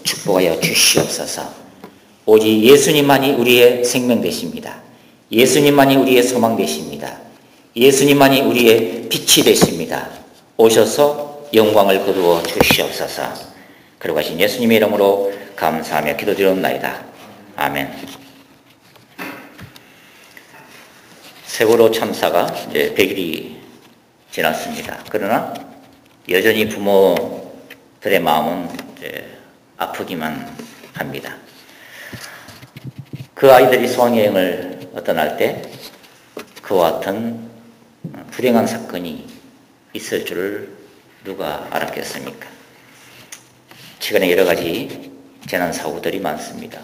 축복하여 주시옵소서. 오직 예수님만이 우리의 생명 되십니다. 예수님만이 우리의 소망 되십니다. 예수님만이 우리의 빛이 되십니다. 오셔서 영광을 거두어 주시옵소서. 그러가신 예수님의 이름으로 감사하며 기도드리옵나이다. 아멘. 세월호 참사가 이제 100일이 지났습니다. 그러나 여전히 부모들의 마음은 이제 아프기만 합니다. 그 아이들이 수학여행을 떠날 때 그와 같은 불행한 사건이 있을 줄을 누가 알았겠습니까? 최근에 여러 가지 재난사고들이 많습니다.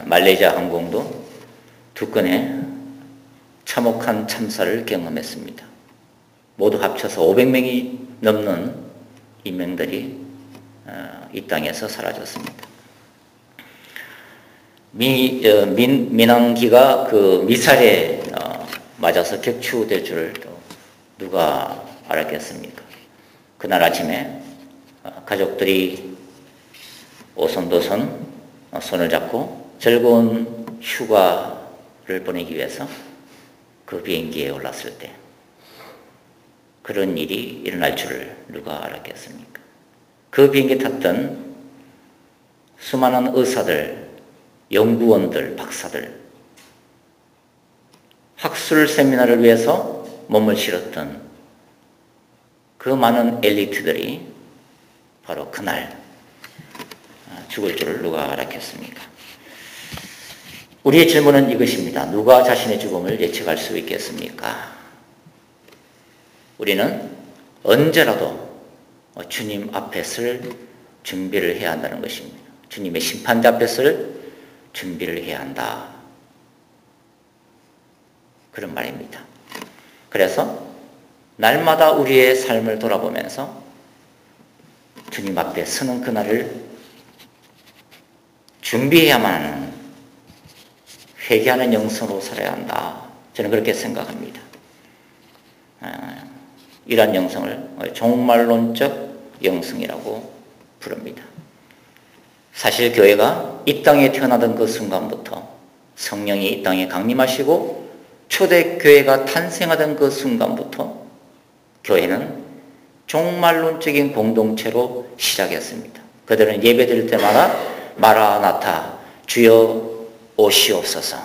말레이시아 항공도 2건의 참혹한 참사를 경험했습니다. 모두 합쳐서 500명이 넘는 인명들이 이 땅에서 사라졌습니다. 민항기가 그 미사일에 맞아서 격추될 줄을 또 누가 알았겠습니까? 그날 아침에 가족들이 오손도손 손을 잡고 즐거운 휴가를 보내기 위해서 그 비행기에 올랐을 때 그런 일이 일어날 줄을 누가 알았겠습니까? 그 비행기에 탔던 수많은 의사들, 연구원들, 박사들, 학술 세미나를 위해서 몸을 실었던 그 많은 엘리트들이 바로 그날 죽을 줄을 누가 알았겠습니까? 우리의 질문은 이것입니다. 누가 자신의 죽음을 예측할 수 있겠습니까? 우리는 언제라도 주님 앞에 설 준비를 해야 한다는 것입니다. 주님의 심판대 앞에 설 준비를 해야 한다. 그런 말입니다. 그래서 날마다 우리의 삶을 돌아보면서 주님 앞에 서는 그날을 준비해야만 하는 회개하는 영성으로 살아야 한다. 저는 그렇게 생각합니다. 이러한 영성을 종말론적 영성이라고 부릅니다. 사실 교회가 이 땅에 태어나던 그 순간부터 성령이 이 땅에 강림하시고 초대교회가 탄생하던 그 순간부터 교회는 종말론적인 공동체로 시작했습니다. 그들은 예배드릴 때마다 마라나타 주여 오시옵소서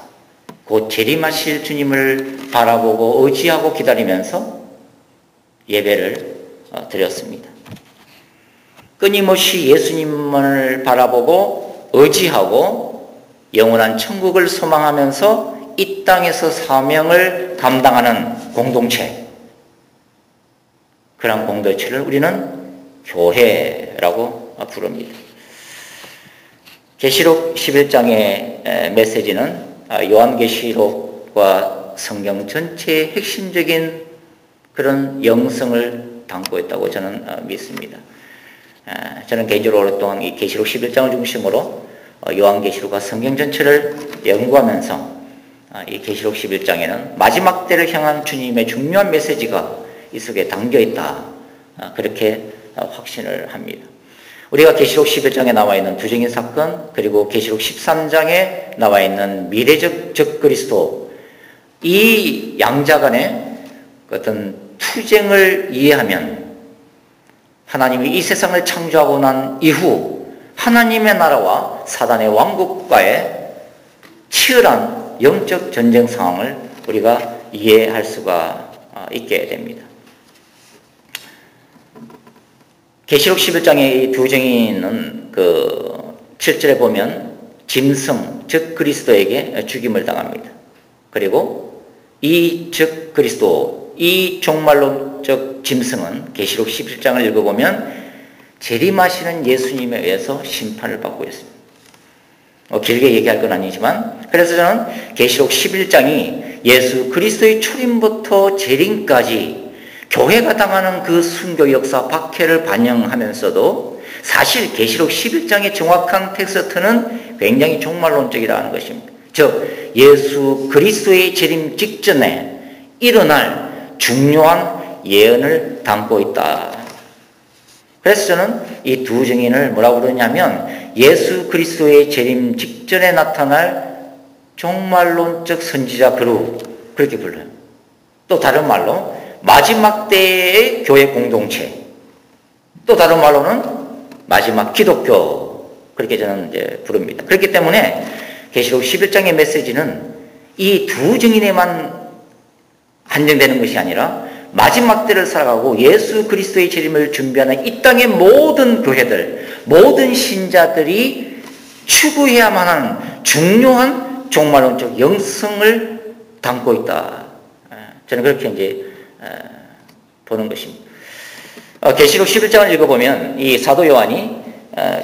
곧 재림하실 주님을 바라보고 의지하고 기다리면서 예배를 드렸습니다. 끊임없이 예수님을 바라보고 의지하고 영원한 천국을 소망하면서 이 땅에서 사명을 감당하는 공동체, 그런 공동체를 우리는 교회라고 부릅니다. 계시록 11장의 메시지는 요한계시록과 성경 전체의 핵심적인 그런 영성을 담고 있다고 저는 믿습니다. 저는 개인적으로 오랫동안 이 계시록 11장을 중심으로 요한계시록과 성경 전체를 연구하면서 이 계시록 11장에는 마지막 때를 향한 주님의 중요한 메시지가 이 속에 담겨있다. 그렇게 확신을 합니다. 우리가 계시록 11장에 나와 있는 두정인 사건, 그리고 계시록 13장에 나와 있는 미래적 적그리스도, 이 양자 간의 어떤 투쟁을 이해하면 하나님이 이 세상을 창조하고 난 이후 하나님의 나라와 사단의 왕국과의 치열한 영적 전쟁 상황을 우리가 이해할 수가 있게 됩니다. 계시록 11장의 이 두 증인은 그 7절에 보면 짐승, 즉 그리스도에게 죽임을 당합니다. 그리고 이 즉 그리스도, 이 종말론적 짐승은 계시록 11장을 읽어보면 재림하시는 예수님에 의해서 심판을 받고 있습니다. 길게 얘기할 건 아니지만, 그래서 저는 계시록 11장이 예수 그리스도의 초림부터 재림까지 교회가 당하는 그 순교 역사 박해를 반영하면서도 사실 계시록 11장의 정확한 텍스트는 굉장히 종말론적이라는 것입니다. 즉 예수 그리스도의 재림 직전에 일어날 중요한 예언을 담고 있다. 그래서 저는 이 두 증인을 뭐라고 부르냐면 예수 그리스도의 재림 직전에 나타날 종말론적 선지자 그룹, 그렇게 불러요. 또 다른 말로 마지막 때의 교회 공동체, 또 다른 말로는 마지막 기독교, 그렇게 저는 이제 부릅니다. 그렇기 때문에 계시록 11장의 메시지는 이 두 증인에만 한정되는 것이 아니라 마지막 때를 살아가고 예수 그리스도의 재림을 준비하는 이 땅의 모든 교회들, 모든 신자들이 추구해야만 하는 중요한 종말론적 영성을 담고 있다. 저는 그렇게 이제 보는 것입니다. 계시록 11장을 읽어보면 이 사도 요한이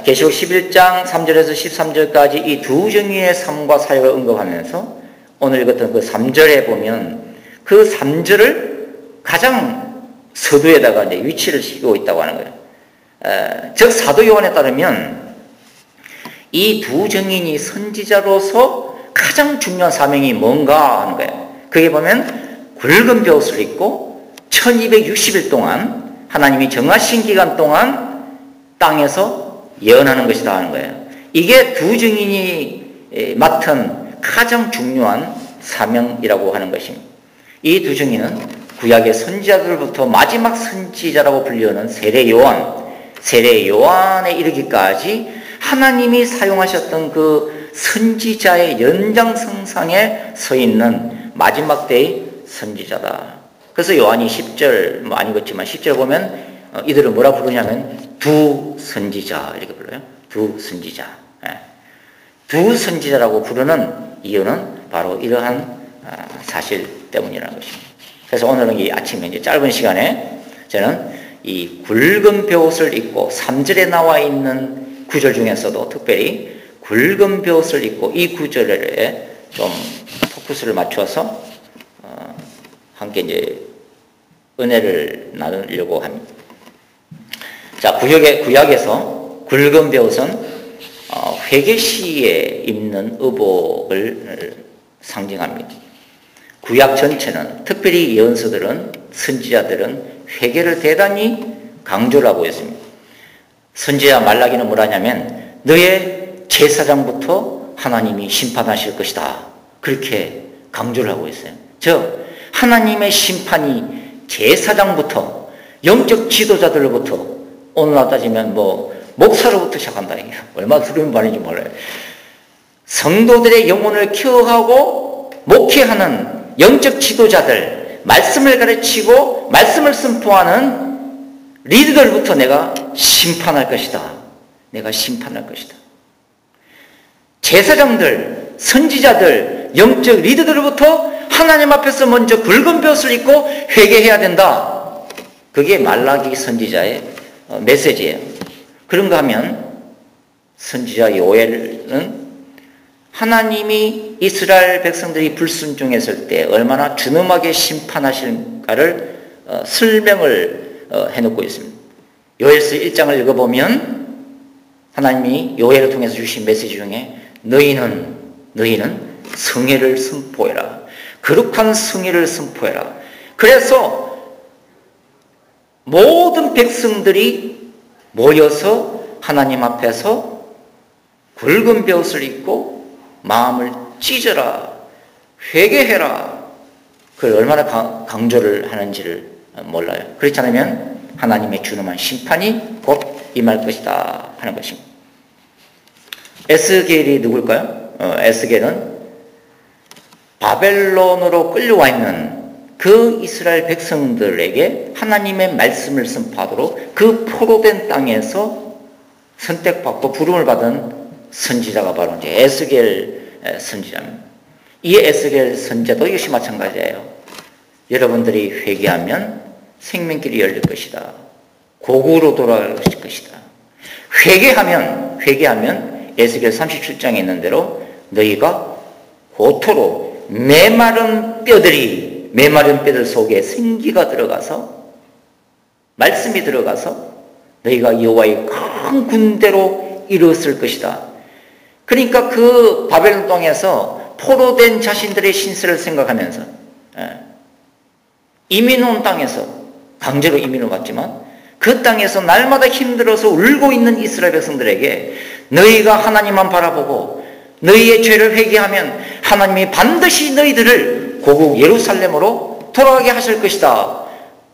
계시록 11장 3절에서 13절까지 이 두 증인의 삶과 사역을 언급하면서 오늘 읽었던 그 3절에 보면 그 3절을 가장 서두에다가 이제 위치를 시키고 있다고 하는 거예요. 즉 사도 요한에 따르면 이 두 증인이 선지자로서 가장 중요한 사명이 뭔가 하는 거예요. 그게 보면 굵은 벼옷을 입고 1260일 동안 하나님이 정하신 기간 동안 땅에서 예언하는 것이다 하는 거예요. 이게 두 증인이 맡은 가장 중요한 사명이라고 하는 것입니다. 이 두 증인은 구약의 선지자들부터 마지막 선지자라고 불리우는 세례 요한에 이르기까지 하나님이 사용하셨던 그 선지자의 연장선상에 서 있는 마지막 때의 선지자다. 그래서 요한이 10절, 뭐 아닌 것지만 10절 보면 이들을 뭐라 부르냐면 두 선지자, 이렇게 불러요. 두 선지자. 두 선지자라고 부르는 이유는 바로 이러한 사실 때문이라는 것입니다. 그래서 오늘은 이 아침에 이제 짧은 시간에 저는 이 굵은 벼옷을 입고 3절에 나와 있는 구절 중에서도 특별히 굵은 벼옷을 입고 이 구절에 좀 포커스를 맞춰서 함께 이제 은혜를 나누려고 합니다. 자, 구약에서 굵은 벼옷은 회개 시에 입는 의복을 상징합니다. 구약 전체는 특별히 예언서들은 선지자들은 회개를 대단히 강조를 하고 있습니다. 선지자 말라기는 뭐라냐면 너의 제사장부터 하나님이 심판하실 것이다. 그렇게 강조를 하고 있어요. 즉 하나님의 심판이 제사장부터 영적 지도자들로부터 오늘날 따지면 뭐 목사로부터 시작한다. 얼마나 두려운 말인지 몰라요. 성도들의 영혼을 케어하고 목회하는 영적 지도자들, 말씀을 가르치고 말씀을 선포하는 리더들부터 내가 심판할 것이다. 내가 심판할 것이다. 제사장들, 선지자들, 영적 리더들부터 하나님 앞에서 먼저 굵은 벼옷을 입고 회개해야 된다. 그게 말라기 선지자의 메시지예요. 그런가 하면 선지자 요엘은 하나님이 이스라엘 백성들이 불순종했을 때 얼마나 준엄하게 심판하실까를 설명을 해놓고 있습니다. 요엘서 1장을 읽어보면 하나님이 요엘을 통해서 주신 메시지 중에 너희는 성회를 선포해라. 거룩한 성회를 선포해라. 그래서 모든 백성들이 모여서 하나님 앞에서 굵은 벼옷을 입고 마음을 찢어라, 회개해라. 그걸 얼마나 강조를 하는지를 몰라요. 그렇지 않으면 하나님의 준엄한 심판이 곧 임할 것이다 하는 것입니다. 에스겔이 누굴까요? 에스겔은 바벨론으로 끌려와 있는 그 이스라엘 백성들에게 하나님의 말씀을 선포하도록 그 포로된 땅에서 선택받고 부름을 받은 선지자가 바로 이제 에스겔 선지자입니다. 이 에스겔 선지자도 역시 마찬가지예요. 여러분들이 회개하면 생명길이 열릴 것이다. 고구로 돌아갈 것이다. 회개하면 에스겔 37장에 있는 대로 너희가 고토로 메마른 뼈들 속에 생기가 들어가서 말씀이 들어가서 너희가 여호와의 큰 군대로 이루었을 것이다. 그러니까 그 바벨론 땅에서 포로된 자신들의 신세를 생각하면서 이민 온 땅에서 강제로 이민을 갔지만 그 땅에서 날마다 힘들어서 울고 있는 이스라엘 백성들에게 너희가 하나님만 바라보고 너희의 죄를 회개하면 하나님이 반드시 너희들을 고국 예루살렘으로 돌아가게 하실 것이다.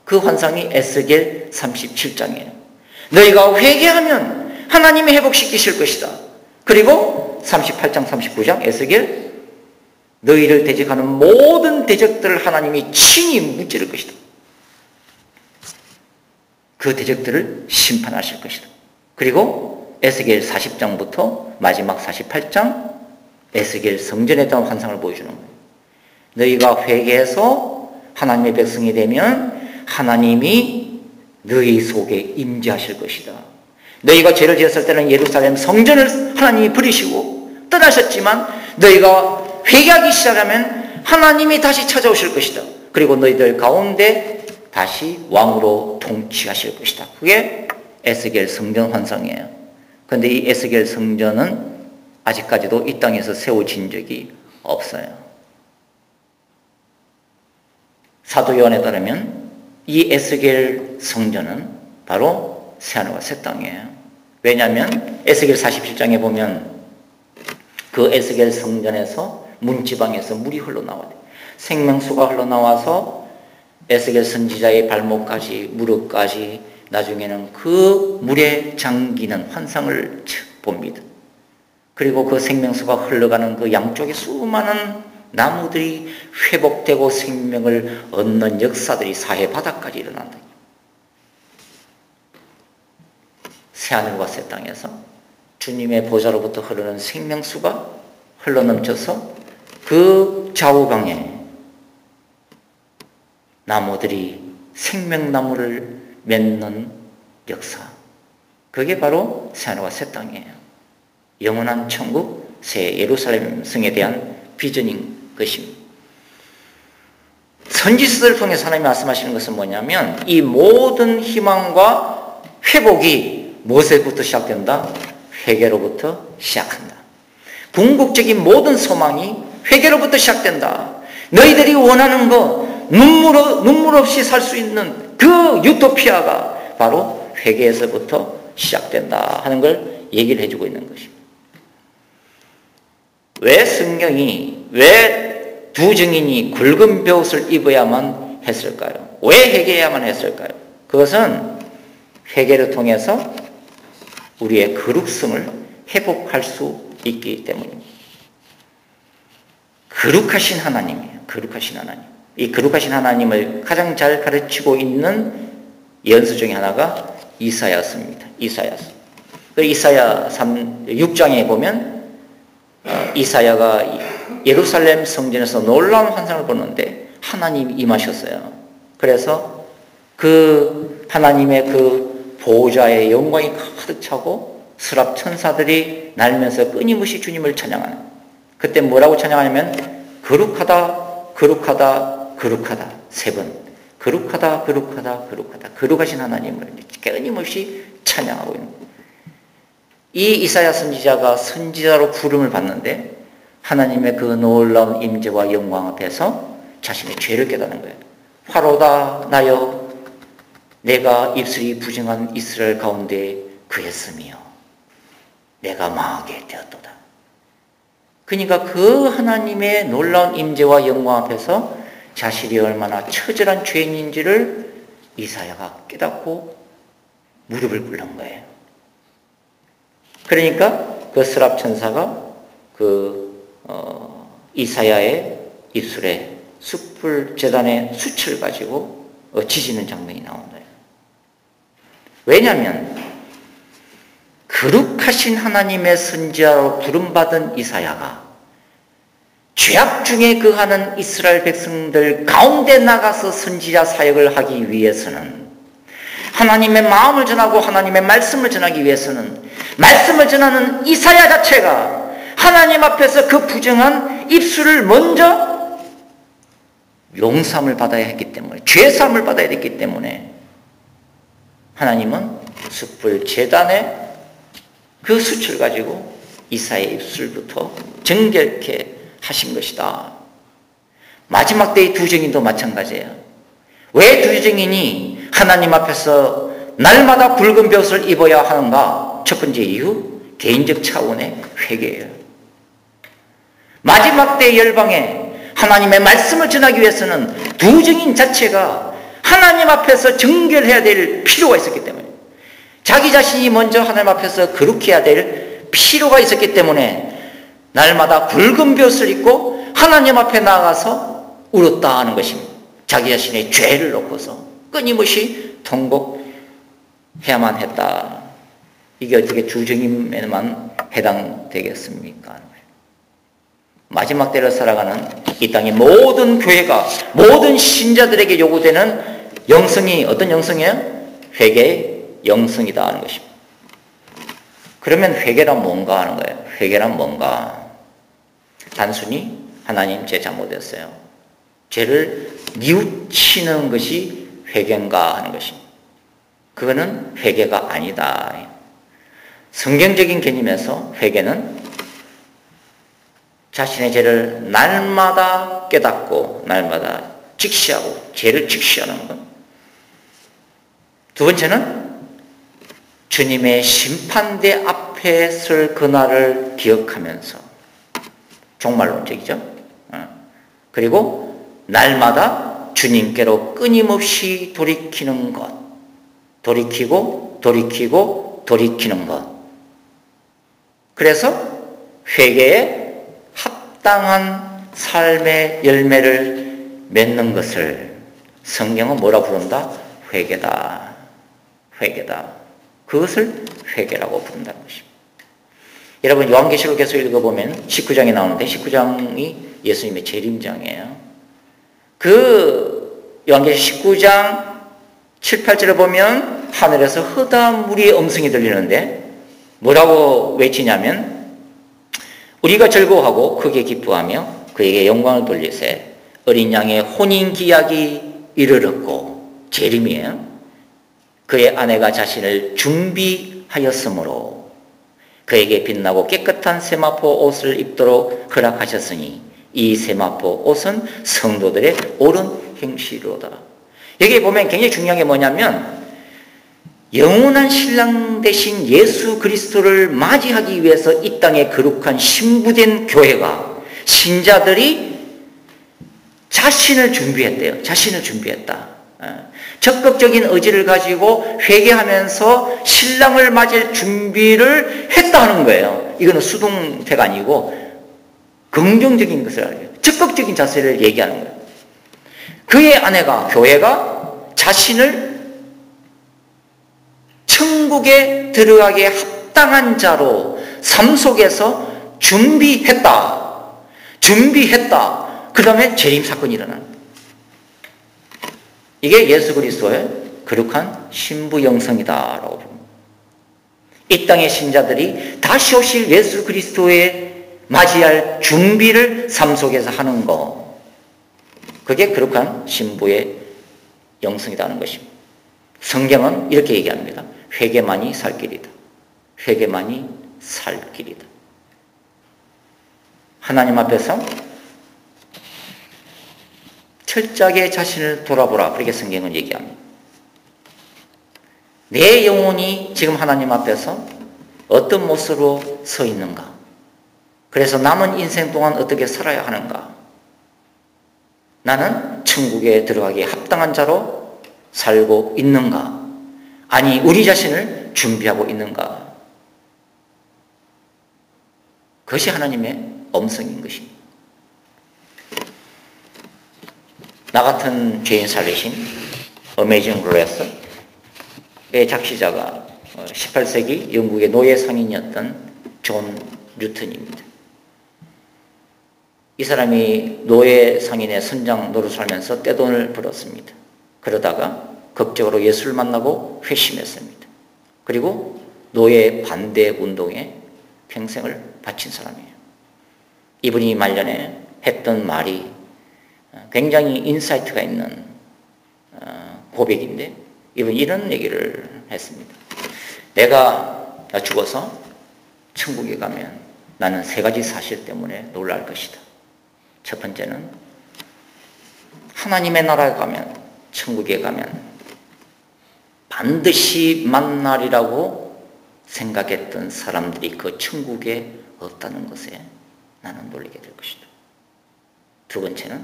그 환상이 에스겔 37장이에요. 너희가 회개하면 하나님이 회복시키실 것이다. 그리고 38장 39장 에스겔 너희를 대적하는 모든 대적들을 하나님이 친히 무찌를 것이다. 그 대적들을 심판하실 것이다. 그리고 에스겔 40장부터 마지막 48장 에스겔 성전에 대한 환상을 보여주는 거예요. 너희가 회개해서 하나님의 백성이 되면 하나님이 너희 속에 임재하실 것이다. 너희가 죄를 지었을 때는 예루살렘 성전을 하나님이 버리시고 떠나셨지만 너희가 회개하기 시작하면 하나님이 다시 찾아오실 것이다. 그리고 너희들 가운데 다시 왕으로 통치하실 것이다. 그게 에스겔 성전 환상이에요. 그런데 이 에스겔 성전은 아직까지도 이 땅에서 세워진 적이 없어요. 사도 요한에 따르면 이 에스겔 성전은 바로 새하늘과 새 땅이에요. 왜냐하면 에스겔 47장에 보면 그 에스겔 성전에서 문지방에서 물이 흘러나와요. 생명수가 흘러나와서 에스겔 선지자의 발목까지 무릎까지 나중에는 그 물에 잠기는 환상을 봅니다. 그리고 그 생명수가 흘러가는 그 양쪽에 수많은 나무들이 회복되고 생명을 얻는 역사들이 사해 바닥까지 일어난다. 새하늘과 새 땅에서 주님의 보좌로부터 흐르는 생명수가 흘러넘쳐서 그 좌우강에 나무들이 생명나무를 맺는 역사. 그게 바로 새하늘과 새 땅이에요. 영원한 천국, 새 예루살렘 성에 대한 비전인 것입니다. 선지서를 통해서 하나님이 말씀하시는 것은 뭐냐면 이 모든 희망과 회복이 무엇에부터 시작된다? 회개로부터 시작한다. 궁극적인 모든 소망이 회개로부터 시작된다. 너희들이 원하는 거 눈물 없이 살 수 있는 그 유토피아가 바로 회개에서부터 시작된다 하는 걸 얘기를 해주고 있는 것입니다. 왜 성경이 왜 두 증인이 굵은 벼옷을 입어야만 했을까요? 왜 회개해야만 했을까요? 그것은 회개를 통해서 우리의 거룩성을 회복할 수 있기 때문입니다. 거룩하신 하나님이에요. 거룩하신 하나님. 이 거룩하신 하나님을 가장 잘 가르치고 있는 연수 중에 하나가 이사야서입니다. 이사야서. 이사야 6장에 보면 이사야가 예루살렘 성전에서 놀라운 환상을 보는데 하나님이 임하셨어요. 그래서 그 하나님의 그 보호자의 영광이 가득 차고 스랍 천사들이 날면서 끊임없이 주님을 찬양하는. 그때 뭐라고 찬양하냐면 거룩하다, 거룩하다, 거룩하다. 3번. 거룩하다, 거룩하다, 거룩하다. 거룩하신 하나님을 끊임없이 찬양하고 있는 거예요. 이 이사야 선지자가 선지자로 부름을 받는데 하나님의 그 놀라운 임재와 영광 앞에서 자신의 죄를 깨닫는 거예요. 화로다 나여 내가 입술이 부정한 이스라엘 가운데 거했으며 내가 망하게 되었도다. 그러니까 그 하나님의 놀라운 임재와 영광 앞에서 자신이 얼마나 처절한 죄인인지를 이사야가 깨닫고 무릎을 꿇는 거예요. 그러니까 그 스랍 천사가 이사야의 입술에 숯불 제단의 숯을 가지고 지지는 장면이 나온다. 왜냐하면 거룩하신 하나님의 선지자로 부름받은 이사야가 죄악 중에 거하는 이스라엘 백성들 가운데 나가서 선지자 사역을 하기 위해서는 하나님의 마음을 전하고 하나님의 말씀을 전하기 위해서는 말씀을 전하는 이사야 자체가 하나님 앞에서 그 부정한 입술을 먼저 용서함을 받아야 했기 때문에 죄사함을 받아야 됐기 때문에 하나님은 숯불 제단에 그 숯을 가지고 이사야의 입술부터 정결케 하신 것이다. 마지막 때의 두 증인도 마찬가지예요. 왜 두 증인이 하나님 앞에서 날마다 굵은 벼슬 입어야 하는가? 첫 번째 이유, 개인적 차원의 회개예요. 마지막 때 열방에 하나님의 말씀을 전하기 위해서는 두 증인 자체가 하나님 앞에서 정결해야 될 필요가 있었기 때문에, 자기 자신이 먼저 하나님 앞에서 거룩해야 될 필요가 있었기 때문에 날마다 굵은 벼슬 입고 하나님 앞에 나아가서 울었다 하는 것입니다. 자기 자신의 죄를 놓고서 끊임없이 통곡해야만 했다. 이게 어떻게 주증인에만 해당되겠습니까? 마지막 때를 살아가는 이 땅의 모든 교회가, 모든 신자들에게 요구되는 영성이 어떤 영성이에요? 회개의 영성이다 하는 것입니다. 그러면 회개란 뭔가 하는 거예요. 회개란 뭔가? 단순히 하나님 제 잘못했어요, 죄를 뉘우치는 것이 회개인가 하는 것입니다. 그거는 회개가 아니다. 성경적인 개념에서 회개는 자신의 죄를 날마다 깨닫고 날마다 직시하고 죄를 직시하는 것. 두 번째는 주님의 심판대 앞에 설 그날을 기억하면서, 종말론적이죠. 그리고 날마다 주님께로 끊임없이 돌이키는 것, 돌이키고 돌이키는 것. 그래서 회개에 합당한 삶의 열매를 맺는 것을 성경은 뭐라 부른다? 회개다. 회개다. 그것을 회개라고 부른다는 것입니다. 여러분, 요한계시록에서 읽어보면 19장이 나오는데 19장이 예수님의 재림장이에요. 그 요한계시록 19장 7, 8절을 보면 하늘에서 허다한 무리의 음성이 들리는데 뭐라고 외치냐면, 우리가 즐거워하고 크게 기뻐하며 그에게 영광을 돌리세. 어린 양의 혼인기약이 이르렀고, 재림이에요. 그의 아내가 자신을 준비하였으므로 그에게 빛나고 깨끗한 세마포 옷을 입도록 허락하셨으니 이 세마포 옷은 성도들의 옳은 행실로다. 여기 보면 굉장히 중요한 게 뭐냐면, 영원한 신랑 되신 예수 그리스도를 맞이하기 위해서 이 땅에 거룩한 신부된 교회가, 신자들이 자신을 준비했대요. 자신을 준비했다. 적극적인 의지를 가지고 회개하면서 신랑을 맞을 준비를 했다는 거예요. 이거는 수동태가 아니고 긍정적인 것을 알려요. 적극적인 자세를 얘기하는 거예요. 그의 아내가, 교회가 자신을 천국에 들어가게 합당한 자로 삶 속에서 준비했다. 그 다음에 재림 사건이 일어나는 거예요. 이게 예수 그리스도의 거룩한 신부 영성이다라고 봅니다. 이 땅의 신자들이 다시 오실 예수 그리스도에 맞이할 준비를 삶 속에서 하는 것, 그게 거룩한 신부의 영성이라는 것입니다. 성경은 이렇게 얘기합니다. 회개만이 살 길이다. 회개만이 살 길이다. 하나님 앞에서 철저하게 자신을 돌아보라. 그렇게 성경은 얘기합니다. 내 영혼이 지금 하나님 앞에서 어떤 모습으로 서 있는가? 그래서 남은 인생 동안 어떻게 살아야 하는가? 나는 천국에 들어가기에 합당한 자로 살고 있는가? 아니, 우리 자신을 준비하고 있는가? 그것이 하나님의 엄성인 것입니다. 나 같은 죄인 살리신 어메이징 그레이스의 작시자가 18세기 영국의 노예 상인이었던 존 뉴턴입니다. 이 사람이 노예 상인의 선장 노릇을 하면서 떼돈을 벌었습니다. 그러다가 극적으로 예수를 만나고 회심했습니다. 그리고 노예 반대 운동에 평생을 바친 사람이에요. 이분이 말년에 했던 말이 굉장히 인사이트가 있는 고백인데, 이분이 이런 얘기를 했습니다. 내가 죽어서 천국에 가면 나는 세 가지 사실 때문에 놀랄 것이다. 첫 번째는 하나님의 나라에 가면, 천국에 가면 반드시 만나리라고 생각했던 사람들이 그 천국에 없다는 것에 나는 놀라게 될 것이다. 두 번째는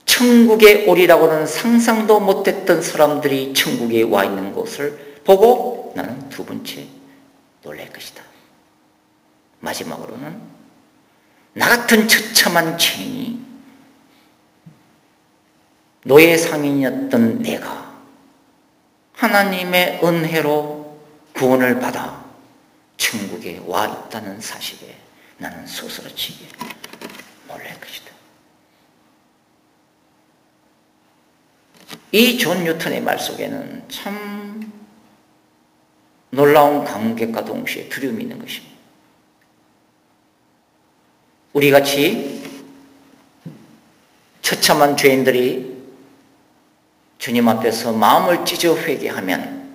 천국에 오리라고는 상상도 못했던 사람들이 천국에 와 있는 것을 보고 나는 두 번째 놀랄 것이다. 마지막으로는 나 같은 처참한 죄인이 노예 상인이었던 내가 하나님의 은혜로 구원을 받아 천국에 와 있다는 사실에 나는 소스라치게 놀랄 것이다. 이 존 뉴턴의 말 속에는 참 놀라운 감격과 동시에 두려움이 있는 것입니다. 우리같이 처참한 죄인들이 주님 앞에서 마음을 찢어 회개하면,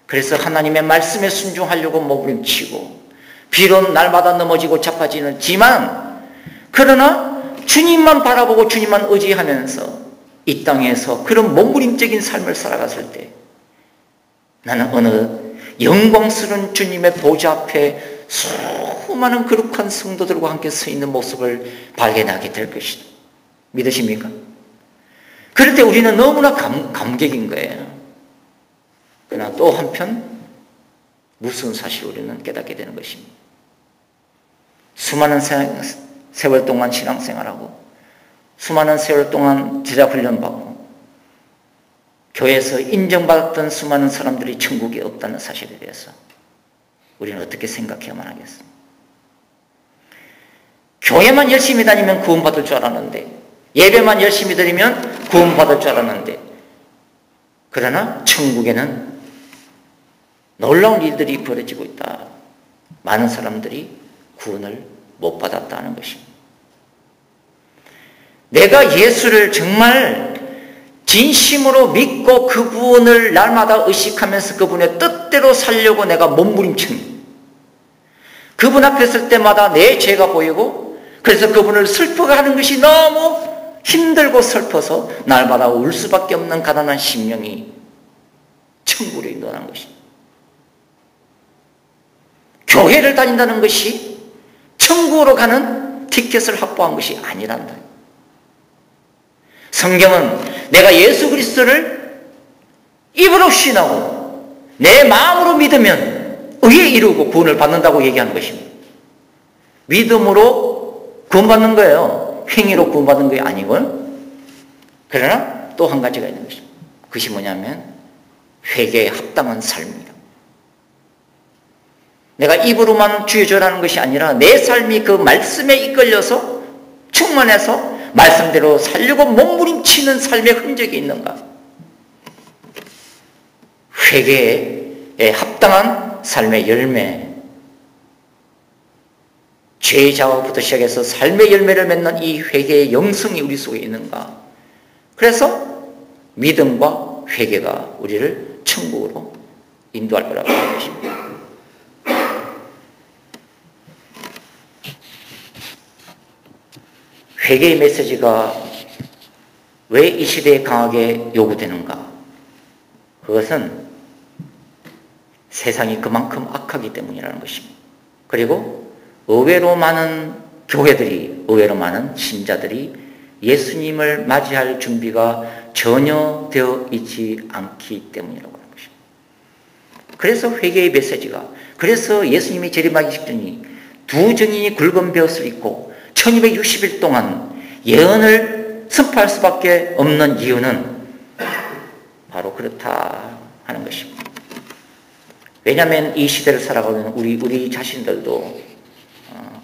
그래서 하나님의 말씀에 순종하려고 몸부림치고 비록 날마다 넘어지고 자빠지지만 그러나 주님만 바라보고 주님만 의지하면서 이 땅에서 그런 몸부림적인 삶을 살아갔을 때 나는 어느 영광스러운 주님의 보좌 앞에 수많은 거룩한 성도들과 함께 서 있는 모습을 발견하게 될 것이다. 믿으십니까? 그럴 때 우리는 너무나 감격인 거예요. 그러나 또 한편 무서운 사실을 우리는 깨닫게 되는 것입니다. 수많은 세월 동안 신앙생활하고 수많은 세월 동안 제자 훈련받고 교회에서 인정받았던 수많은 사람들이 천국에 없다는 사실에 대해서 우리는 어떻게 생각해야만 하겠습니까? 교회만 열심히 다니면 구원받을 줄 알았는데, 예배만 열심히 드리면 구원받을 줄 알았는데, 그러나 천국에는 놀라운 일들이 벌어지고 있다. 많은 사람들이 구원을 못 받았다는 것입니다. 내가 예수를 정말 진심으로 믿고 그분을 날마다 의식하면서 그분의 뜻대로 살려고 내가 몸부림칩니다. 그분 앞에 설 때마다 내 죄가 보이고, 그래서 그분을 슬퍼하는 것이 너무 힘들고 슬퍼서 날마다 울 수밖에 없는 가난한 심령이 천국으로 인도하는 것입니다. 교회를 다닌다는 것이 천국으로 가는 티켓을 확보한 것이 아니란다. 성경은 내가 예수 그리스도를 입으로 신하고 내 마음으로 믿으면 의에 이르고 구원을 받는다고 얘기하는 것입니다. 믿음으로 구원받는 거예요. 행위로 구원받는 게 아니고요. 그러나 또 한 가지가 있는 것입니다. 그것이 뭐냐면 회개에 합당한 삶입니다. 내가 입으로만 주여 주라는 것이 아니라 내 삶이 그 말씀에 이끌려서 충만해서 말씀대로 살려고 몸부림치는 삶의 흔적이 있는가? 회개에 합당한 삶의 열매, 죄의 자아부터 시작해서 삶의 열매를 맺는 이 회개의 영성이 우리 속에 있는가? 그래서 믿음과 회개가 우리를 천국으로 인도할 거라고 하는 것입니다. 회개의 메시지가 왜 이 시대에 강하게 요구되는가? 그것은 세상이 그만큼 악하기 때문이라는 것입니다. 그리고 의외로 많은 교회들이, 의외로 많은 신자들이 예수님을 맞이할 준비가 전혀 되어 있지 않기 때문이라고 하는 것입니다. 그래서 회개의 메시지가, 그래서 예수님이 재림하기 직전이 두 증인이 굵은 벼슬을 입고 1260일 동안 예언을 선포할 수밖에 없는 이유는 바로 그렇다 하는 것입니다. 왜냐하면 이 시대를 살아가는 우리 자신들도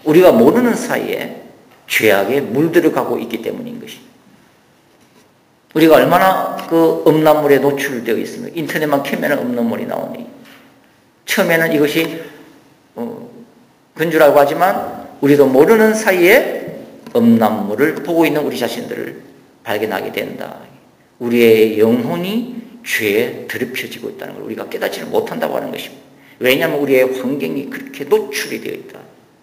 우리가 모르는 사이에 죄악에 물들어가고 있기 때문인 것입니다. 우리가 얼마나 그 음란물에 노출되어 있습니까? 인터넷만 켜면 음란물이 나오니 처음에는 이것이 그런 줄 알고 하지만 우리도 모르는 사이에 음란물을 보고 있는 우리 자신들을 발견하게 된다. 우리의 영혼이 죄에 더럽혀지고 있다는 걸 우리가 깨닫지를 못한다고 하는 것입니다. 왜냐하면 우리의 환경이 그렇게 노출이 되어 있다.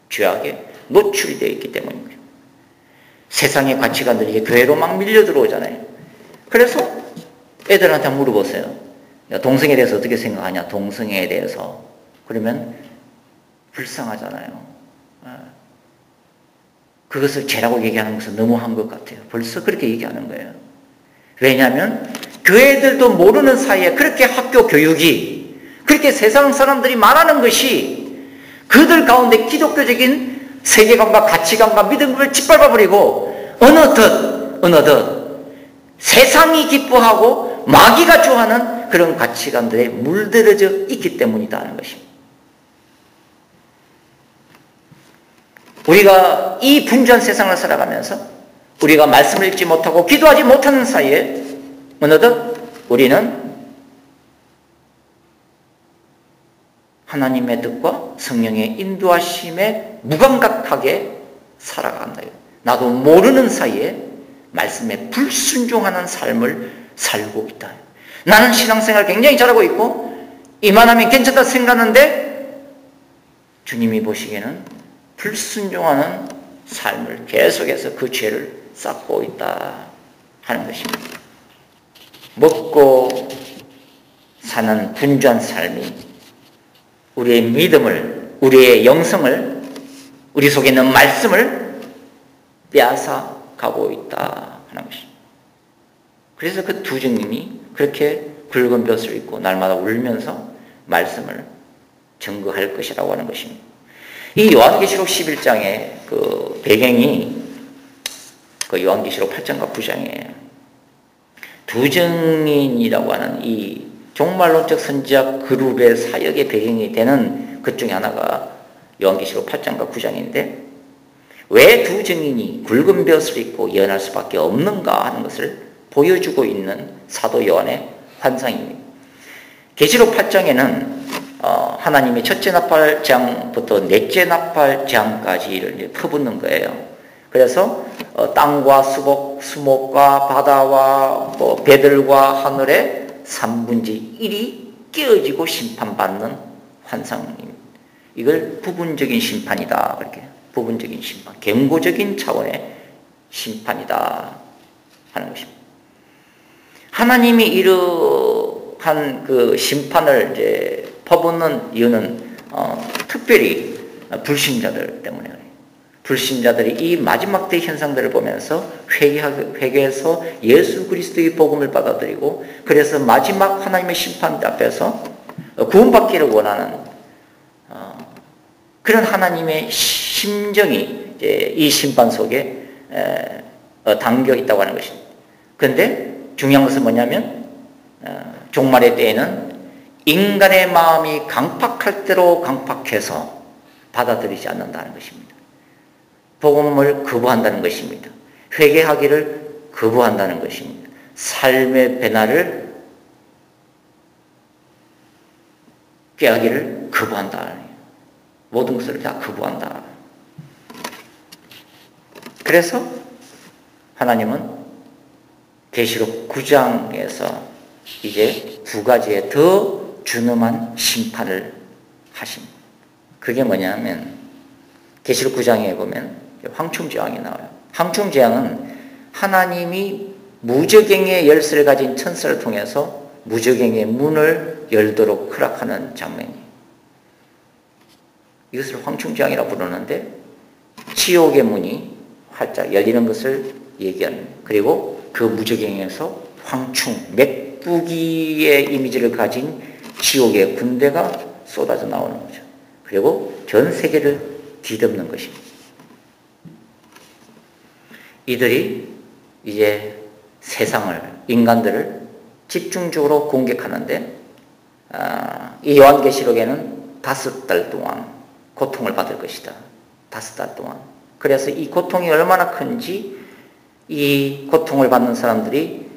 죄악에 노출이 되어 있기 때문입니다. 세상의 가치관들이 교회로 막 밀려 들어오잖아요. 그래서 애들한테 물어보세요. 야, 동성애에 대해서 어떻게 생각하냐? 동성애에 대해서. 그러면 불쌍하잖아요. 그것을 죄라고 얘기하는 것은 너무한 것 같아요. 벌써 그렇게 얘기하는 거예요. 왜냐하면 그 애들도 모르는 사이에 그렇게 학교 교육이, 그렇게 세상 사람들이 말하는 것이 그들 가운데 기독교적인 세계관과 가치관과 믿음을 짓밟아버리고 어느덧 세상이 기뻐하고 마귀가 좋아하는 그런 가치관들에 물들어져 있기 때문이다 하는 것입니다. 우리가 이 분주한 세상을 살아가면서 우리가 말씀을 읽지 못하고 기도하지 못하는 사이에 어느덧 우리는 하나님의 뜻과 성령의 인도하심에 무감각하게 살아간다. 나도 모르는 사이에 말씀에 불순종하는 삶을 살고 있다. 나는 신앙생활 굉장히 잘하고 있고 이만하면 괜찮다 생각하는데 주님이 보시기에는 불순종하는 삶을 계속해서 그 죄를 쌓고 있다 하는 것입니다. 먹고 사는 분주한 삶이 우리의 믿음을, 우리의 영성을, 우리 속에 있는 말씀을 빼앗아 가고 있다 하는 것입니다. 그래서 그 두 증인이 그렇게 굵은 벼슬을 입고 날마다 울면서 말씀을 증거할 것이라고 하는 것입니다. 이 요한계시록 11장의 그 배경이 그 요한계시록 8장과 9장에 두 증인이라고 하는 이 종말론적 선지자 그룹의 사역의 배경이 되는 것 중에 하나가 요한계시록 8장과 9장인데 왜 두 증인이 굵은 벼슬을 입고 예언할 수밖에 없는가 하는 것을 보여주고 있는 사도 요한의 환상입니다. 계시록 8장에는 하나님이 첫째 나팔장부터 넷째 나팔장까지를 퍼붓는 거예요. 그래서 땅과 수목과 바다와 배들과 하늘의 3분의 1이 깨어지고 심판받는 환상입니다. 이걸 부분적인 심판이다. 그렇게 부분적인 심판, 경고적인 차원의 심판이다 하는 것입니다. 하나님이 이러한 그 심판을 이제 퍼붓는 이유는 특별히 불신자들 때문에 그래요. 불신자들이 이 마지막 때 현상들을 보면서 회개해서 예수 그리스도의 복음을 받아들이고 그래서 마지막 하나님의 심판 앞에서 구원받기를 원하는 그런 하나님의 심정이 이제 이 심판 속에 담겨 있다고 하는 것입니다. 그런데 중요한 것은 뭐냐면 종말의 때에는 인간의 마음이 강팍할 대로 강팍해서 받아들이지 않는다는 것입니다. 복음을 거부한다는 것입니다. 회개하기를 거부한다는 것입니다. 삶의 변화를 깨하기를 거부한다. 모든 것을 다 거부한다. 그래서 하나님은 계시록 9장에서 이제 두 가지의 더 준엄한 심판을 하십니다. 그게 뭐냐면 계시록 9장에 보면 황충재앙이 나와요. 황충재앙은 하나님이 무저갱의 열쇠를 가진 천사를 통해서 무저갱의 문을 열도록 허락하는 장면이에요. 이것을 황충재앙이라고 부르는데 지옥의 문이 활짝 열리는 것을 얘기하는, 그리고 그 무저갱에서 황충, 메뚜기의 이미지를 가진 지옥의 군대가 쏟아져 나오는 거죠. 그리고 전 세계를 뒤덮는 것입니다. 이들이 이제 세상을, 인간들을 집중적으로 공격하는데 이 요한계시록에는 5달 동안 고통을 받을 것이다. 5달 동안. 그래서 이 고통이 얼마나 큰지 이 고통을 받는 사람들이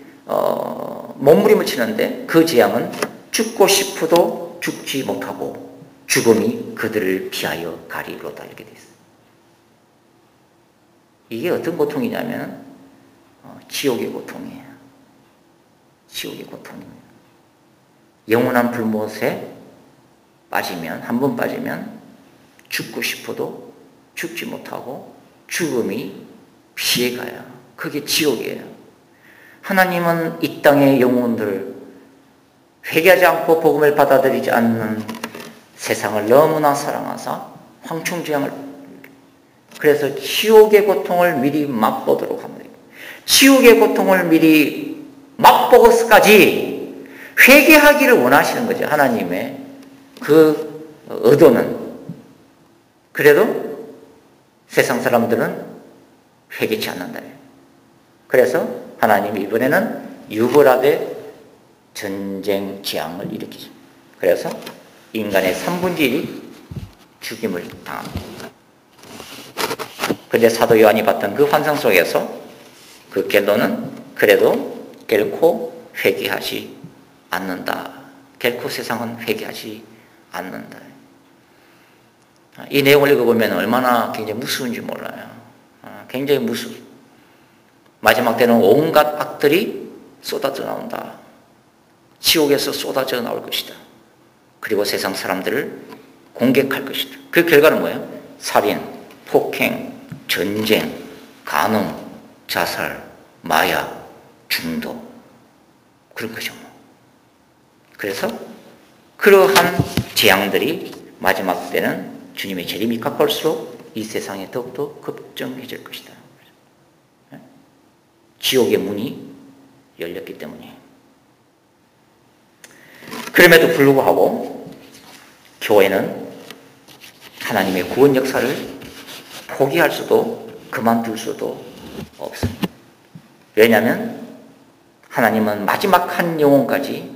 몸부림을 치는데 그 재앙은 죽고 싶어도 죽지 못하고 죽음이 그들을 피하여 가리로다 이렇게 되어 있어요. 이게 어떤 고통이냐면 지옥의 고통이에요. 지옥의 고통입니다. 영원한 불못에 빠지면, 한 번 빠지면 죽고 싶어도 죽지 못하고 죽음이 피해가요. 그게 지옥이에요. 하나님은 이 땅의 영혼들을 회개하지 않고 복음을 받아들이지 않는 세상을 너무나 사랑하사 황충지향을, 그래서 지옥의 고통을 미리 맛보도록 합니다. 지옥의 고통을 미리 맛보고서까지 회개하기를 원하시는 거죠. 하나님의 그 의도는. 그래도 세상 사람들은 회개치 않는다. 그래서 하나님이 이번에는 유브라데 전쟁 재앙을 일으키죠. 그래서 인간의 3분의 1이 죽임을 당합니다. 그런데 사도 요한이 봤던 그 환상 속에서 그 갤로는 그래도 결코 회개하지 않는다. 결코 세상은 회개하지 않는다. 이 내용을 읽어보면 얼마나 굉장히 무서운지 몰라요. 굉장히 무서워. 마지막 때는 온갖 악들이 쏟아져 나온다. 지옥에서 쏟아져 나올 것이다. 그리고 세상 사람들을 공격할 것이다. 그 결과는 뭐예요? 살인, 폭행, 전쟁, 간음, 자살, 마약, 중독, 그런 거죠. 그래서 그러한 재앙들이 마지막 때는 주님의 재림이 가까울수록 이 세상에 더욱더 급증해질 것이다. 지옥의 문이 열렸기 때문에. 그럼에도 불구하고 교회는 하나님의 구원 역사를 포기할 수도 그만둘 수도 없습니다. 왜냐하면 하나님은 마지막 한 영혼까지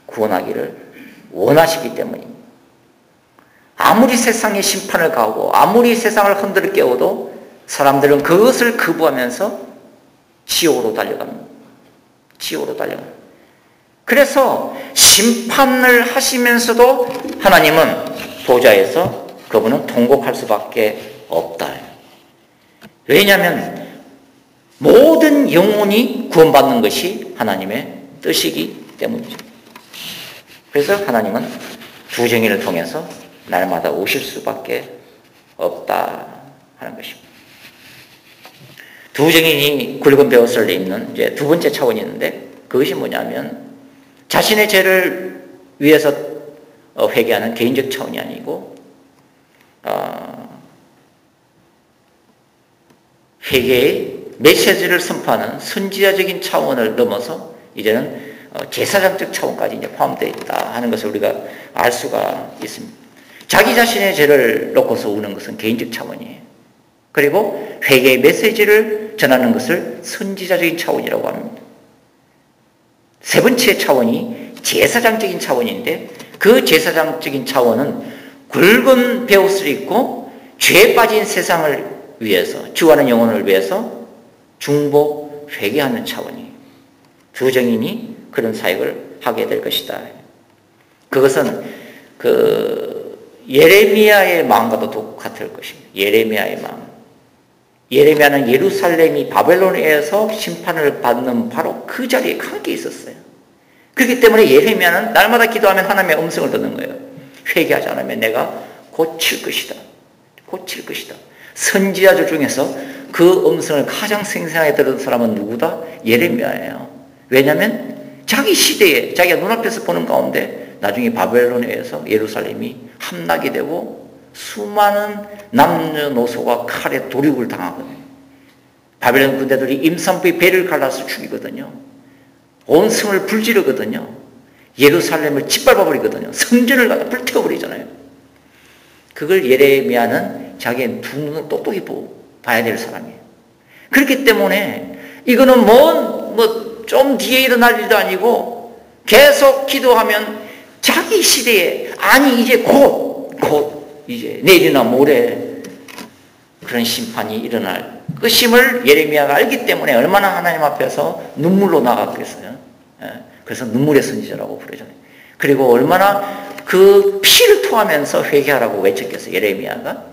구원하기를 원하시기 때문입니다. 아무리 세상의 심판을 가하고 아무리 세상을 흔들어 깨워도 사람들은 그것을 거부하면서 지옥으로 달려갑니다. 지옥으로 달려갑니다. 그래서 심판을 하시면서도 하나님은 보좌에서 그분은 통곡할 수밖에 없다. 왜냐하면 모든 영혼이 구원받는 것이 하나님의 뜻이기 때문이죠. 그래서 하나님은 두 정인을 통해서 날마다 오실 수밖에 없다 하는 것입니다. 두 정인이 굵은 베옷을 입는 이제 두 번째 차원이 있는데 그것이 뭐냐면 자신의 죄를 위해서 회개하는 개인적 차원이 아니고 회개의 메시지를 선포하는 선지자적인 차원을 넘어서 이제는 제사장적 차원까지 이제 포함되어 있다 하는 것을 우리가 알 수가 있습니다. 자기 자신의 죄를 놓고서 우는 것은 개인적 차원이에요. 그리고 회개의 메시지를 전하는 것을 선지자적인 차원이라고 합니다. 세 번째 차원이 제사장적인 차원인데 그 제사장적인 차원은 굵은 베옷을 입고 죄에 빠진 세상을 위해서 주하는 영혼을 위해서 중보 회개하는 차원이에요. 두 정인이 그런 사역을 하게 될 것이다. 그것은 예레미야의 마음과도 똑같을 것입니다. 예레미야의 마음. 예레미야는 예루살렘이 바벨론에 의해서 심판을 받는 바로 그 자리에 함께 있었어요. 그렇기 때문에 예레미야는 날마다 기도하면 하나님의 음성을 듣는 거예요. 회개하지 않으면 내가 고칠 것이다. 고칠 것이다. 선지자들 중에서 그 음성을 가장 생생하게 들은 사람은 누구다? 예레미야예요. 왜냐하면 자기 시대에 자기가 눈앞에서 보는 가운데 나중에 바벨론에 의해서 예루살렘이 함락이 되고 수많은 남녀노소가 칼에 도륙을 당하거든요. 바벨론 군대들이 임산부의 배를 갈라서 죽이거든요. 온 성을 불지르거든요. 예루살렘을 짓밟아버리거든요. 성전을 갖다 불태워버리잖아요. 그걸 예레미야는 자기의 두 눈을 똑똑히 봐야 될 사람이에요. 그렇기 때문에 이거는 좀 뒤에 일어날 일도 아니고 계속 기도하면 자기 시대에 이제 곧 이제 내일이나 모레 그런 심판이 일어날 것임을 예레미야가 알기 때문에 얼마나 하나님 앞에서 눈물로 나갔겠어요. 그래서 눈물의 선지자라고 부르잖아요. 그리고 얼마나 그 피를 토하면서 회개하라고 외쳤겠어요. 예레미야가.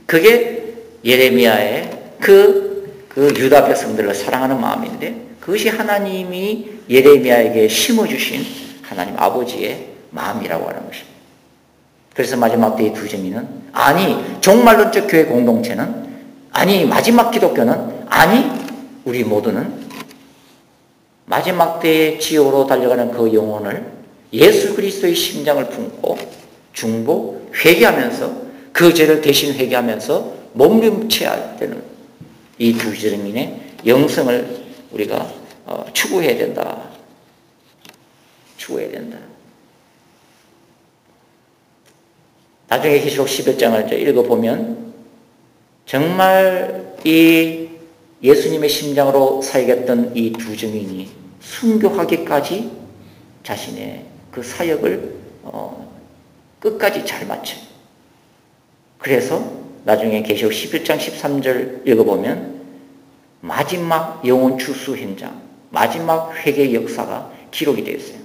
그게 예레미야의 그 유다 백성들을 사랑하는 마음인데 그것이 하나님이 예레미야에게 심어주신 하나님 아버지의 마음이라고 하는 것입니다. 그래서 마지막 때의 두 정의는 종말론적 교회 공동체는 마지막 기독교는 우리 모두는 마지막 때의 지옥으로 달려가는 그 영혼을 예수 그리스도의 심장을 품고 중보, 회개하면서 그 죄를 대신 회개하면서 몸부림쳐야 되는 이 두 증인의 영성을 우리가 추구해야 된다. 추구해야 된다. 나중에 계시록 11장을 읽어보면 정말 이 예수님의 심장으로 살겠던 이 두 증인이 순교하기까지 자신의 그 사역을 끝까지 잘 마쳐요. 그래서 나중에 계시록 11장 13절 읽어보면 마지막 영혼 추수 현장, 마지막 회개 역사가 기록이 되어 있어요.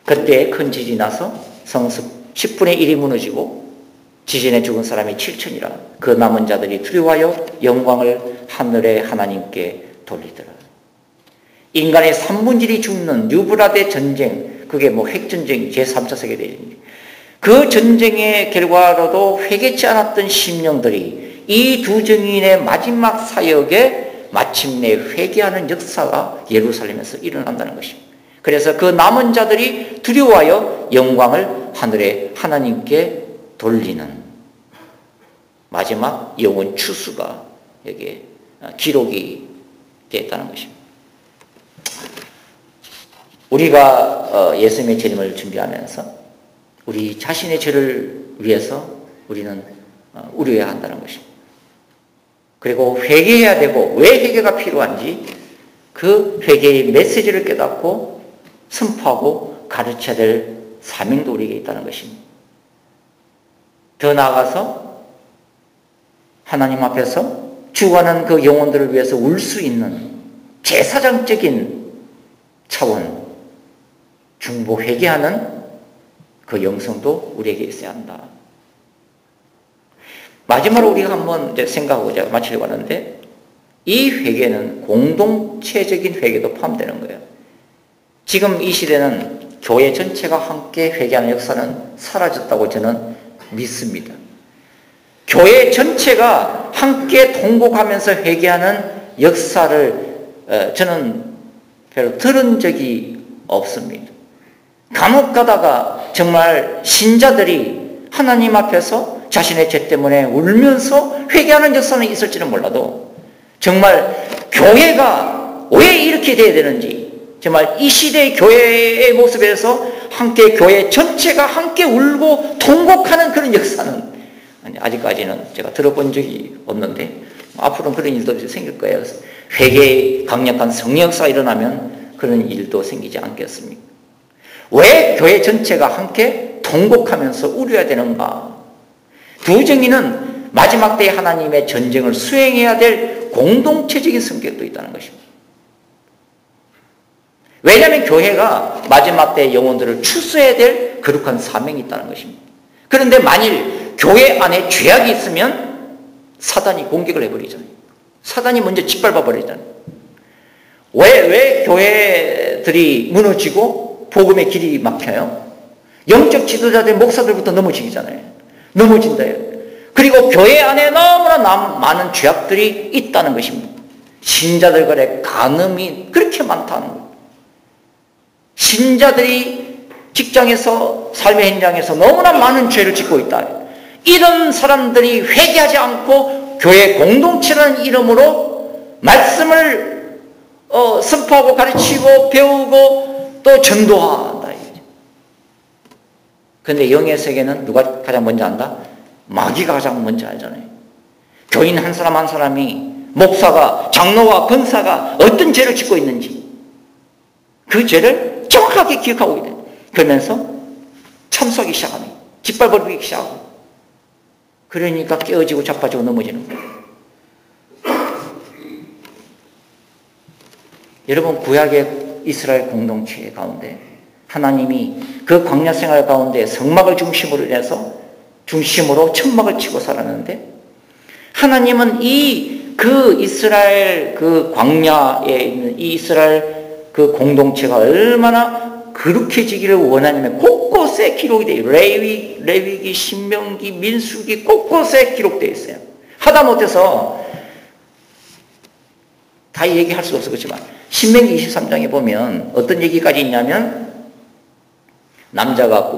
그때 큰 지진이 나서 성읍 10분의 1이 무너지고 지진에 죽은 사람이 7천이라 그 남은 자들이 두려워하여 영광을 하늘의 하나님께 돌리더라. 인간의 3분질이 죽는 유브라데 전쟁, 그게 뭐 핵전쟁, 제3차 세계대전, 그 전쟁의 결과로도 회개치 않았던 심령들이 이 두 증인의 마지막 사역에 마침내 회개하는 역사가 예루살렘에서 일어난다는 것입니다. 그래서 그 남은 자들이 두려워하여 영광을 하늘의 하나님께 돌리는 마지막 영혼 추수가 여기에 기록이 되었다는 것입니다. 우리가 예수님의 재림을 준비하면서 우리 자신의 죄를 위해서 우리는 우려해야 한다는 것입니다. 그리고 회개해야 되고 왜 회개가 필요한지 그 회개의 메시지를 깨닫고 선포하고 가르쳐야 될 사명도 우리에게 있다는 것입니다. 더 나아가서 하나님 앞에서 죽어가는 그 영혼들을 위해서 울 수 있는 제사장적인 차원, 중보 회개하는 그 영성도 우리에게 있어야 한다. 마지막으로 우리가 한번 이제 생각하고 제가 마치려고 하는데, 이 회개는 공동체적인 회개도 포함되는 거예요. 지금 이 시대는 교회 전체가 함께 회개하는 역사는 사라졌다고 저는 믿습니다. 교회 전체가 함께 통곡하면서 회개하는 역사를 저는 별로 들은 적이 없습니다. 간혹 가다가 정말 신자들이 하나님 앞에서 자신의 죄 때문에 울면서 회개하는 역사는 있을지는 몰라도 정말 교회가 왜 이렇게 돼야 되는지, 정말 이 시대의 교회의 모습에서 함께 교회 전체가 함께 울고 통곡하는 그런 역사는 아직까지는 제가 들어본 적이 없는데 앞으로는 그런 일도 생길 거예요. 회개의 강력한 성령사가 일어나면 그런 일도 생기지 않겠습니까? 왜 교회 전체가 함께 통곡하면서 울어야 되는가? 두 증인은 마지막 때에 하나님의 전쟁을 수행해야 될 공동체적인 성격도 있다는 것입니다. 왜냐하면 교회가 마지막 때의 영혼들을 추수해야 될 거룩한 사명이 있다는 것입니다. 그런데 만일 교회 안에 죄악이 있으면 사단이 공격을 해버리잖아요. 사단이 먼저 짓밟아 버리잖아요. 왜 교회들이 무너지고 복음의 길이 막혀요? 영적 지도자들, 목사들부터 넘어지잖아요. 넘어진다요. 그리고 교회 안에 너무나 많은 죄악들이 있다는 것입니다. 신자들 간의 간음이 그렇게 많다는 거예요. 신자들이 직장에서, 삶의 현장에서 너무나 많은 죄를 짓고 있다. 이런 사람들이 회개하지 않고 교회 공동체라는 이름으로 말씀을 선포하고 가르치고 배우고 또 전도한다. 그런데 영의 세계는 누가 가장 먼저 안다? 마귀가 가장 먼저 알잖아요. 교인 한 사람 한 사람이, 목사가, 장로와 권사가 어떤 죄를 짓고 있는지 그 죄를 정확하게 기억하고 있다. 그러면서 참석하기 시작합니다. 짓밟아버리기 시작하고. 그러니까 깨어지고 자빠지고 넘어지는 거예요. 여러분, 구약의 이스라엘 공동체 가운데 하나님이 그 광야 생활 가운데 성막을 중심으로 해서 중심으로 천막을 치고 살았는데, 하나님은 그 이스라엘 그 광야에 있는 이 이스라엘 그 공동체가 얼마나 거룩해지기를 원하냐면 곳곳에 기록이 돼요. 레위기, 신명기, 민수기 곳곳에 기록되어 있어요. 하다못해서 다 얘기할 수 없었지만 신명기 23장에 보면 어떤 얘기까지 있냐면 남자가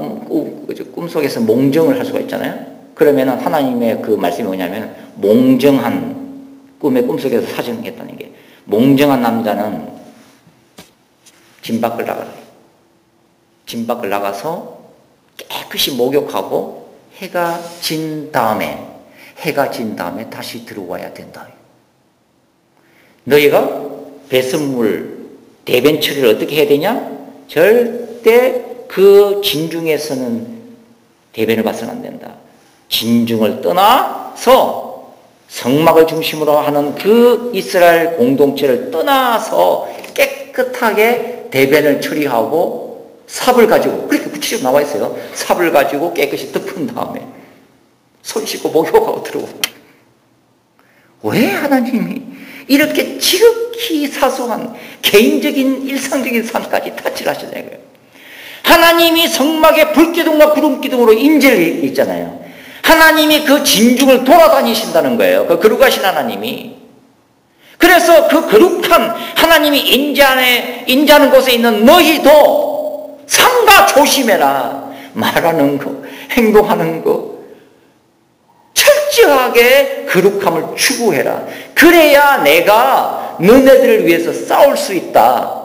꿈속에서 몽정을 할 수가 있잖아요. 그러면 하나님의 그 말씀이 뭐냐면 몽정한 꿈속에서 사정했다는 게 몽정한 남자는 진 밖을 나가라. 진 밖을 나가서 깨끗이 목욕하고 해가 진 다음에 다시 들어와야 된다. 너희가 배설물, 대변 처리를 어떻게 해야 되냐? 절대 그 진중에서는 대변을 봐서는 안 된다. 진중을 떠나서 성막을 중심으로 하는 그 이스라엘 공동체를 떠나서 깨끗하게 대변을 처리하고 삽을 가지고, 그렇게 구체적으로 나와 있어요. 삽을 가지고 깨끗이 덮은 다음에 손 씻고 목욕하고 들어오고. 왜 하나님이 이렇게 지극히 사소한 개인적인 일상적인 삶까지 타치를 하시냐고요. 하나님이 성막에 불기둥과 구름기둥으로 임재를 있잖아요. 하나님이 그 진중을 돌아다니신다는 거예요. 그 거룩하신 하나님이. 그래서 그 거룩한 하나님이 인자하는 곳에 있는 너희도 삼가 조심해라. 말하는 거, 행동하는 거 철저하게 거룩함을 추구해라. 그래야 내가 너네들을 위해서 싸울 수 있다.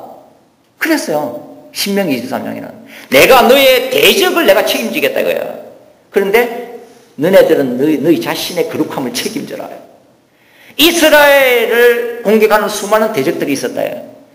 그랬어요. 신명기 23장에는 내가 너의 대적을 내가 책임지겠다 이거야. 그런데 너네들은 너희 자신의 거룩함을 책임져라. 이스라엘을 공격하는 수많은 대적들이 있었다.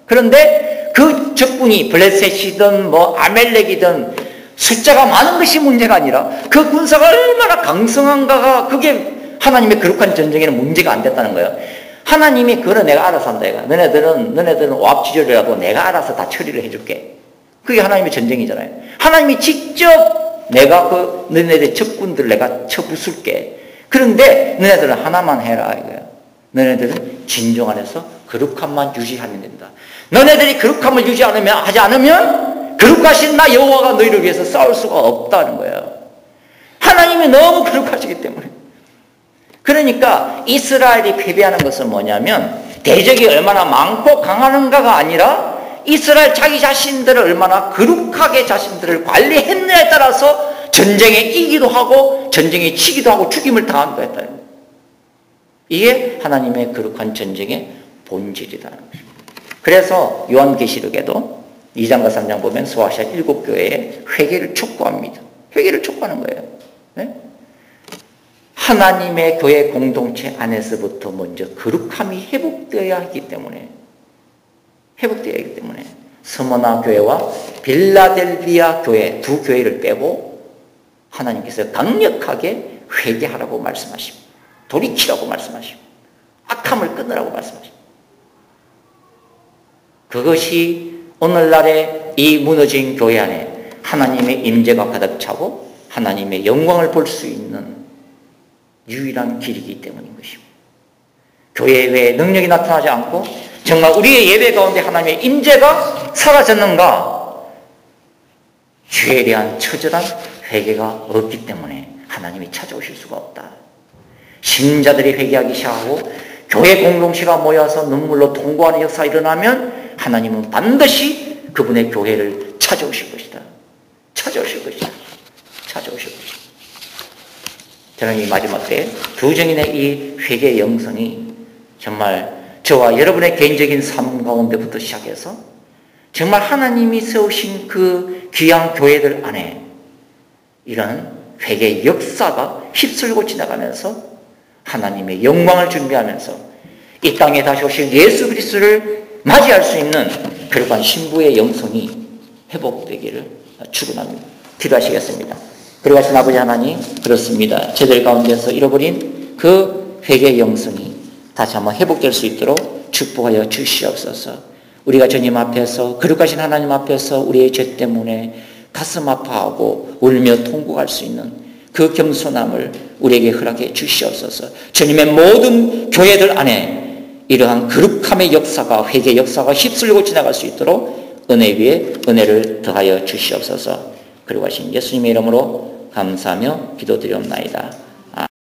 그런데 그 적군이 블레셋이든 아멜렉이든 숫자가 많은 것이 문제가 아니라 그 군사가 얼마나 강성한가가 그게 하나님의 거룩한 전쟁에는 문제가 안 됐다는 거예요. 하나님이 그거는 내가 알아서 한다 이거. 너네들은 오합지졸이라도 내가 알아서 다 처리를 해줄게. 그게 하나님의 전쟁이잖아요. 하나님이 직접 내가 너네들 적군들 내가 쳐부술게. 그런데 너네들은 하나만 해라 이거예요. 너네들은 진정 안에서 거룩함만 유지하면 된다. 너네들이 거룩함을 하지 않으면 거룩하신 나 여호와가 너희를 위해서 싸울 수가 없다는 거예요. 하나님이 너무 거룩하시기 때문에. 그러니까 이스라엘이 패배하는 것은 뭐냐면 대적이 얼마나 많고 강하는가가 아니라 이스라엘 자기 자신들을 얼마나 거룩하게 자신들을 관리했느냐에 따라서 전쟁에 이기도 하고 전쟁에 치기도 하고 죽임을 당하기도 했다는 거예요. 이게 하나님의 거룩한 전쟁의 본질이라는 거예요. 그래서 요한계시록에도 2장과 3장 보면 소아시아 7교회에 회개를 촉구합니다. 회개를 촉구하는 거예요. 네? 하나님의 교회 공동체 안에서부터 먼저 거룩함이 회복되어야 하기 때문에 스무나 교회와 빌라델비아 교회 두 교회를 빼고 하나님께서 강력하게 회개하라고 말씀하십니다. 돌이키라고 말씀하십니다. 악함을 끊으라고 말씀하십니다. 그것이 오늘날의 이 무너진 교회 안에 하나님의 임재가 가득 차고 하나님의 영광을 볼 수 있는 유일한 길이기 때문인 것입니다. 교회 외에 능력이 나타나지 않고 정말 우리의 예배 가운데 하나님의 임재가 사라졌는가? 죄에 대한 처절한 회개가 없기 때문에 하나님이 찾아오실 수가 없다. 신자들이 회개하기 시작하고 교회 공동체가 모여서 눈물로 통고하는 역사가 일어나면 하나님은 반드시 그분의 교회를 찾아오실 것이다. 저는 이 마지막 때 두 증인의 이 회개의 영성이 정말 저와 여러분의 개인적인 삶 가운데부터 시작해서 정말 하나님이 세우신 그 귀한 교회들 안에 이런 회개의 역사가 휩쓸고 지나가면서 하나님의 영광을 준비하면서 이 땅에 다시 오실 예수 그리스도를 맞이할 수 있는 거룩한 신부의 영성이 회복되기를 축원합니다. 기도하시겠습니다. 거룩하신 아버지 하나님, 그렇습니다. 저들 가운데서 잃어버린 그 회개의 영성이 다시 한번 회복될 수 있도록 축복하여 주시옵소서. 우리가 주님 앞에서 거룩하신 하나님 앞에서 우리의 죄 때문에 가슴 아파하고 울며 통곡할 수 있는 그 겸손함을 우리에게 허락해 주시옵소서. 주님의 모든 교회들 안에 이러한 거룩함의 역사가 회개의 역사가 휩쓸고 지나갈 수 있도록 은혜 위에 은혜를 더하여 주시옵소서. 거룩하신 예수님의 이름으로 감사하며 기도드리옵나이다.